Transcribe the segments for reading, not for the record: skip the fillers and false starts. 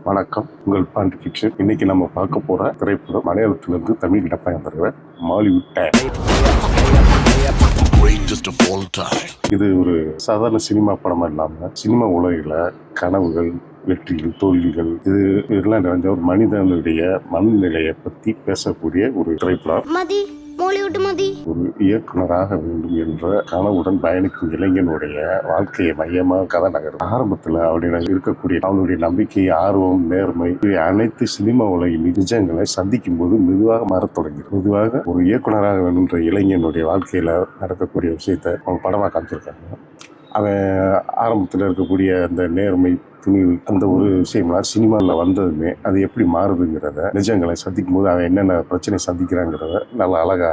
வணக்கம், உங்கள் பாண்டி ஃபிக்ஷன். இன்னைக்கு நம்ம பார்க்க போற திரைப்படம் மலையாளத்திலிருந்து தமிழ் டப்பாயம் பெறுவ மாலிவுட் டேன். இது ஒரு சாதாரண சினிமா படமா இல்லாம சினிமா உலகில கனவுகள், வெற்றிகள், தோல்விகள் இதெல்லாம் நிறைஞ்ச ஒரு மனிதனுடைய மனநிலையை பத்தி பேசக்கூடிய ஒரு திரைப்படம். ஒரு இயக்குனராக வேண்டும் என்ற கனவுடன் பயணிக்கும் இளைஞனுடைய வாழ்க்கையை மையமாக கதை நகரும். ஆரம்பத்தில் அவருடைய இருக்கக்கூடிய அவனுடைய நம்பிக்கை, ஆர்வம், நேர்மை அனைத்து சினிமா உலகின் நிஜங்களை சந்திக்கும் போது மெதுவாக மாறத் தொடங்கிறது. மெதுவாக ஒரு இயக்குனராக வேணுன்ற இளைஞனுடைய வாழ்க்கையில நடக்கக்கூடிய விஷயத்தை அவங்க படமாக காமிச்சிருக்காங்க. அவன் ஆரம்பத்தில் இருக்கக்கூடிய அந்த நேர்மை, துணிவு, அந்த ஒரு விஷயம்லாம் சினிமாவில் வந்ததுமே அது எப்படி மாறுதுங்கிறத, நிஜங்களை சந்திக்கும் போது அவன் என்னென்ன பிரச்சனை சந்திக்கிறாங்கிறத நல்லா அழகா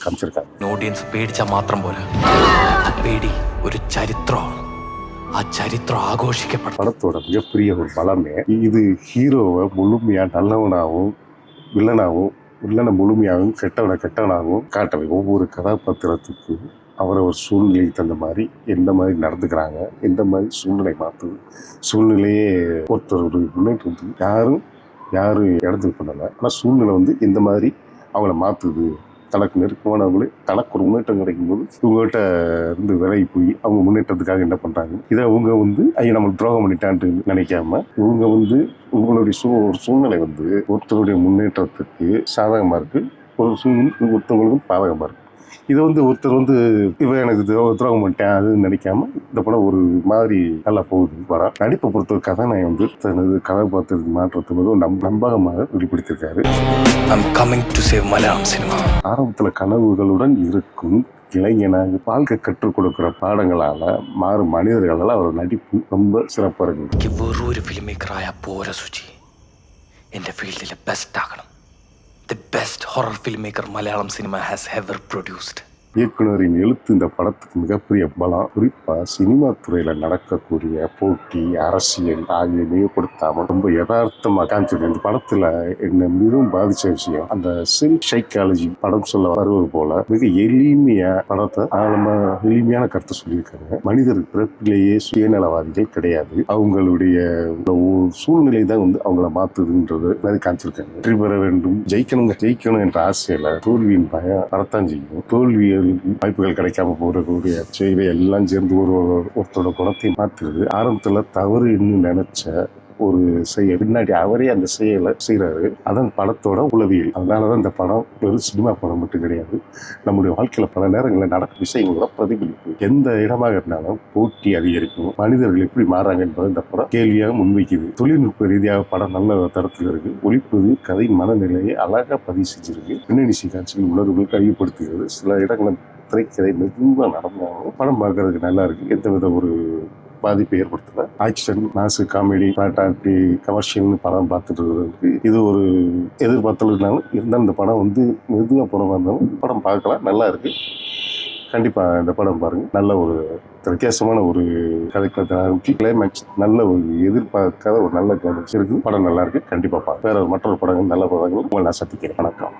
காமிச்சிருக்காங்க. ഓഡിയൻസ് പേടിച്ചാൽ മാത്രം പോലെ പേടി ഒരു ചരിത്രമാണ്. ആ ചരിത്രം ആഘോഷിക്കപ്പെടും. படத்தோட மிகப்பெரிய ஒரு பலமே இது ஹீரோவை முழுமையா நல்லவனாகவும் வில்லனை முழுமையாகவும் கெட்டவனாகவும் காட்டவை. ஒவ்வொரு கதாபாத்திரத்துக்கும் அவரவர் சூழ்நிலைக்கு தகுந்த மாதிரி எந்த மாதிரி நடந்துக்கிறாங்க, எந்த மாதிரி சூழ்நிலை மாற்றுது, சூழ்நிலையே ஒருத்தர் ஒரு முன்னேற்றம் யாரும் இடத்துல பண்ணலை. ஆனால் சூழ்நிலை எந்த மாதிரி அவங்கள மாற்றுது. தனக்கு நெருக்கமானவங்களே தனக்கு ஒரு முன்னேற்றம் கிடைக்கும் போது இவங்ககிட்ட இருந்து விலகி போய் அவங்க முன்னேற்றத்துக்காக என்ன பண்ணுறாங்க, இதை அவங்க ஐயோ நம்மளுக்கு துரோகம் பண்ணிட்டான்ட்டு நினைக்காம இவங்க உங்களுடைய ஒரு சூழ்நிலை ஒருத்தருடைய முன்னேற்றத்துக்கு சாதகமாக இருக்குது, ஒரு ஒருத்தவங்களுக்கும் பாதகமாக இருக்குது. இதை ஒருத்தர் இவன் எனக்கு துரோகம் பண்ணிட்டேன் அதுன்னு நினைக்காம இந்த படம் ஒரு மாதிரி நல்லா போகுது. படம் நடிப்பை பொறுத்த கதாநாயகன் தனது கதாபாத்திரத்தின் மாற்றத்தை நம்பகமாக வெளிப்படுத்தியிருக்காரு. ஆரம்பத்தில் கனவுகளுடன் இருக்கும் இளைஞனாக வாழ்க்கை கற்றுக் கொடுக்கிற பாடங்களால மாறும் மனிதர்களால் அவர் நடிப்பு ரொம்ப சிறப்பாக இருக்கு. ഒരു ഫിലിമേക്കറായ പോരാ സുചി, എൻ്റെ ഫീൽഡിലെ ബെസ്റ്റ് ആകണം. The best horror filmmaker Malayalam cinema has ever produced. இயக்குனரின் எழுத்து இந்த படத்துக்கு மிகப்பெரிய பலம். குறிப்பா சினிமா துறையில நடக்கக்கூடிய போட்டி, அரசியல் ஆகிய கொடுத்தாம ரொம்ப யதார்த்தமா காமிச்சிருக்கு. இந்த படத்துல என்ன மிகவும் பாதிச்ச விஷயம் அந்த செல்ஃப் சைக்காலஜி படம் சொல்ல வருவது போல மிக எளிமையா படத்தை ஆழமா எளிமையான கருத்தை சொல்லியிருக்காங்க. மனிதர் பிறப்பிலேயே சுயநலவாதிகள் கிடையாது, அவங்களுடைய சூழ்நிலை தான் அவங்கள மாத்துதுன்றது காமிச்சிருக்காங்க. வெற்றி பெற வேண்டும், ஜெயிக்கணும் என்ற ஆசையில தோல்வியின் பயம் வரத்தான் செய்யும். தோல்வியை வாய்ப்புகள் கிடைக்காம போறக்கூடிய செயலை எல்லாம் சேர்ந்து ஒருத்தரோட குணத்தை மாத்துறது. ஆரம்பத்துல தவறு இன்னும் நினைச்ச ஒரு செயல் பின்னாடி அவரே அந்த செயலை செய்யறாரு. அதான் படத்தோட உளவியல். அதனாலதான் இந்த படம் வெறும் சினிமா படம் மட்டும் கிடையாது, நம்முடைய வாழ்க்கையில பல நேரங்களில் நடக்கும் விஷயங்களோட பிரதிபலிப்பு. எந்த இடமாக இருந்தாலும் போட்டி அதிகரிக்கும், மனிதர்கள் எப்படி மாறாங்க என்பதை இந்த படம் கேள்வியாக முன்வைக்குது. தொழில்நுட்ப ரீதியாக படம் நல்ல தரத்தில் இருக்கு. ஒளிப்பது கதை மனநிலையை அழகா பதிவு செஞ்சிருக்கு. பின்னணி காட்சிகள் உணர்வுகளுக்கு அதிகப்படுத்துகிறது. சில இடங்களில் திரைக்கதை மெதுவாக நடந்தாலும் படம் பார்க்கறதுக்கு நல்லா இருக்கு. எந்தவித ஒரு பாதிப்பை ஏற்படுத்தல. ஆக்ஷன், மாசு, காமெடி, பாட்டாட்டி, கமர்ஷியல்னு படம் பார்த்துட்டு இருக்கிறதுக்கு இது ஒரு எதிர்பார்த்தலுனாலும் இருந்தாலும் இந்த படம் மெதுவாக படம் இருந்தாலும் படம் பார்க்கலாம், நல்லா இருக்கு. கண்டிப்பாக இந்த படம் பாருங்க. நல்ல ஒரு வித்தியாசமான ஒரு கதைக்களத்தை கிளைமேக்ஸ் நல்ல ஒரு எதிர்பார்க்காத ஒரு நல்ல கிளைமேக்ஸ் இருக்கு. படம் நல்லா இருக்கு, கண்டிப்பாக பாருங்க. வேற மற்றொரு படங்கள் நல்ல படங்கள் உங்களை நான் சந்திக்கிறேன். வணக்கம்.